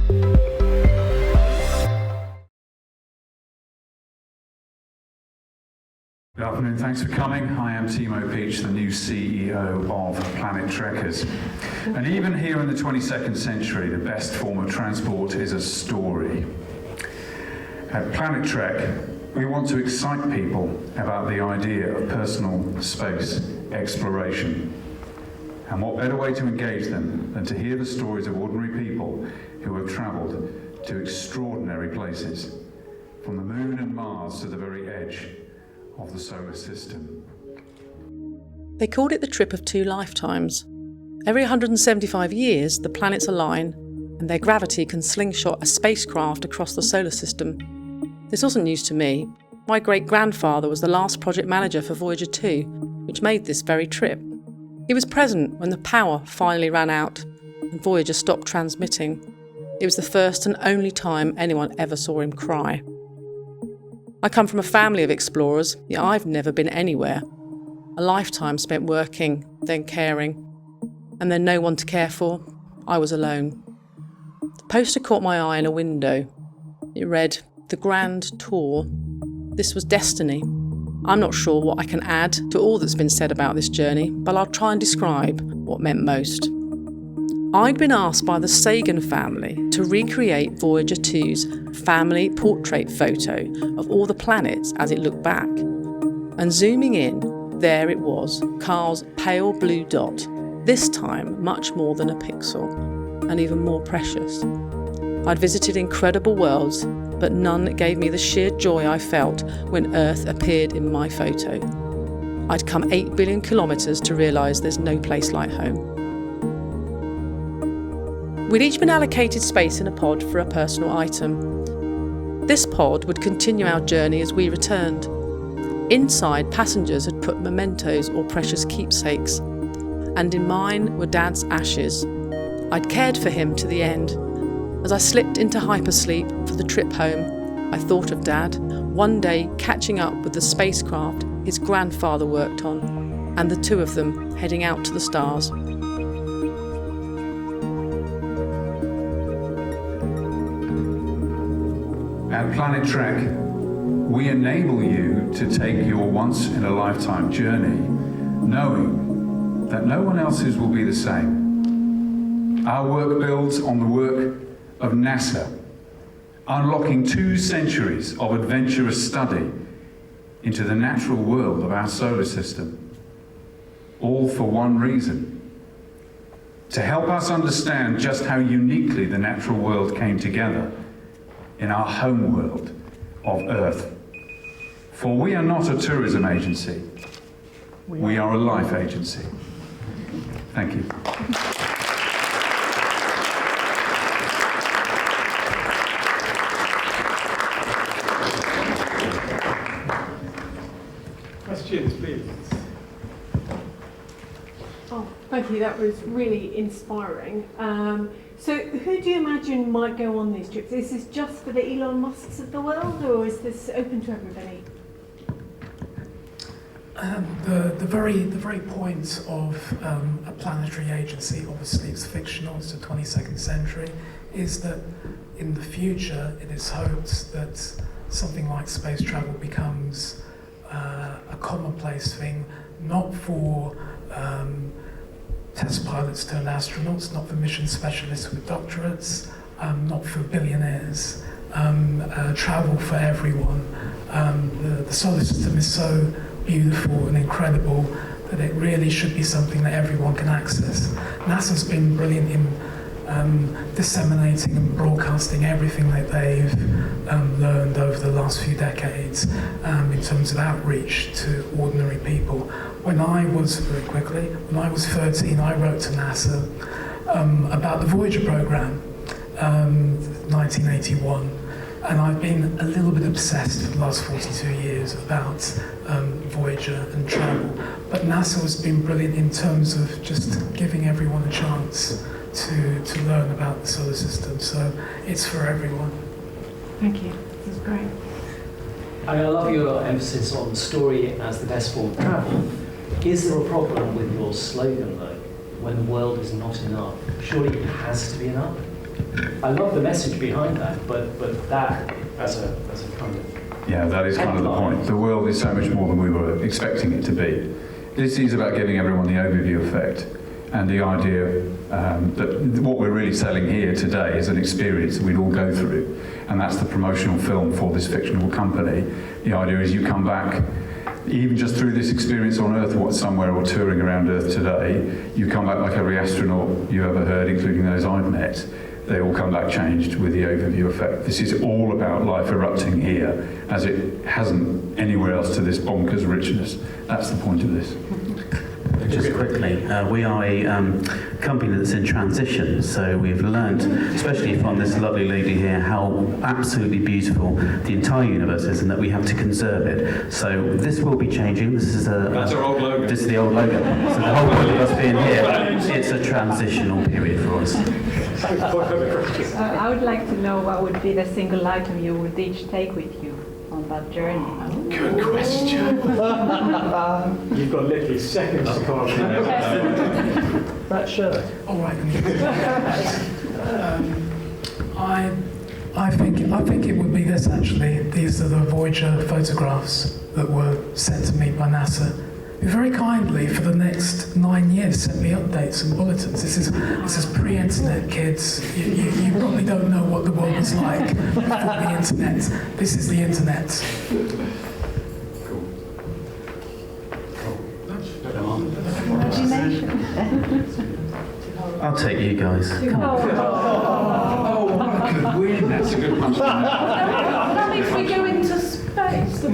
Good afternoon, thanks for coming. I am Timo Peach, the new CEO of Planetrek. And even here in the 22nd century, the best form of transport is a story. At Planetrek, we want to excite people about the idea of personal space exploration. And what better way to engage them than to hear the stories of ordinary people who have travelled to extraordinary places, from the moon and Mars to the very edge of the solar system. They called it the trip of two lifetimes. Every 175 years, the planets align and their gravity can slingshot a spacecraft across the solar system. This wasn't news to me. My great-grandfather was the last project manager for Voyager 2, which made this very trip. He was present when the power finally ran out and Voyager stopped transmitting. It was the first and only time anyone ever saw him cry. I come from a family of explorers, yet I've never been anywhere. A lifetime spent working, then caring, and then no one to care for. I was alone. The poster caught my eye in a window. It read, "The Grand Tour." This was destiny. I'm not sure what I can add to all that's been said about this journey, but I'll try and describe what meant most. I'd been asked by the Sagan family to recreate Voyager 2's family portrait photo of all the planets as it looked back. And zooming in, there it was, Carl's pale blue dot, this time much more than a pixel, and even more precious. I'd visited incredible worlds, but none gave me the sheer joy I felt when Earth appeared in my photo. I'd come 8 billion kilometres to realise there's no place like home. We'd each been allocated space in a pod for a personal item. This pod would continue our journey as we returned. Inside, passengers had put mementos or precious keepsakes, and in mine were Dad's ashes. I'd cared for him to the end. As I slipped into hypersleep for the trip home, I thought of Dad, one day catching up with the spacecraft his grandfather worked on, and the two of them heading out to the stars. At Planetrek, we enable you to take your once-in-a-lifetime journey, knowing that no one else's will be the same. Our work builds on the work of NASA, unlocking 2 centuries of adventurous study into the natural world of our solar system, all for one reason: to help us understand just how uniquely the natural world came together in our home world of Earth. For we are not a tourism agency, we are a life agency. Thank you. Questions, please. Oh, thank you. That was really inspiring. So who do you imagine might go on these trips? Is this just for the Elon Musks of the world, or is this open to everybody? The very point of a planetary agency, obviously it's fictional, it's the 22nd century, is that in the future it is hoped that something like space travel becomes a commonplace thing, not for test pilots turned astronauts, not for mission specialists with doctorates, not for billionaires, travel for everyone. The solar system is so beautiful and incredible that it really should be something that everyone can access. NASA's been brilliant in disseminating and broadcasting everything that they've learned over the last few decades in terms of outreach to ordinary people. When I was 13, I wrote to NASA about the Voyager program, 1981, and I've been a little bit obsessed for the last 42 years about Voyager and travel. But NASA has been brilliant in terms of just giving everyone a chance to learn about the solar system, so it's for everyone. Thank you. This is great. I love your emphasis on story as the best form of travel. Is there a problem with your slogan, though, when the world is not enough? Surely it has to be enough? I love the message behind that, but that as a kind of Yeah, that is kind of the point. The world is so much more than we were expecting it to be. This is about giving everyone the overview effect, and the idea that what we're really selling here today is an experience that we'd all go through, and that's the promotional film for this fictional company. The idea is you come back, even just through this experience on Earth, what's somewhere or touring around Earth today, you come back like every astronaut you ever heard, including those I've met. They all come back changed with the overview effect. This is all about life erupting here, as it hasn't anywhere else to this bonkers richness. That's the point of this. Just quickly, we are a company that's in transition, so we've learnt, especially from this lovely lady here, how absolutely beautiful the entire universe is, and that we have to conserve it. So this will be changing. This is That's our old logo. This is the old logo. So the whole point of us being here, it's a transitional period for us. I would like to know what would be the single item you would each take with you on that journey. Good question. you've got literally seconds to come up with that shirt. All right. I think it would be this actually. These are the Voyager photographs that were sent to me by NASA. You very kindly, for the next 9 years, sent me updates and bulletins. This is pre-internet, kids. You probably don't know what the world was like before the internet. This is the internet. Imagination. I'll take you guys. Come on. Oh, I could win. That's a good punchline. What if we go into space?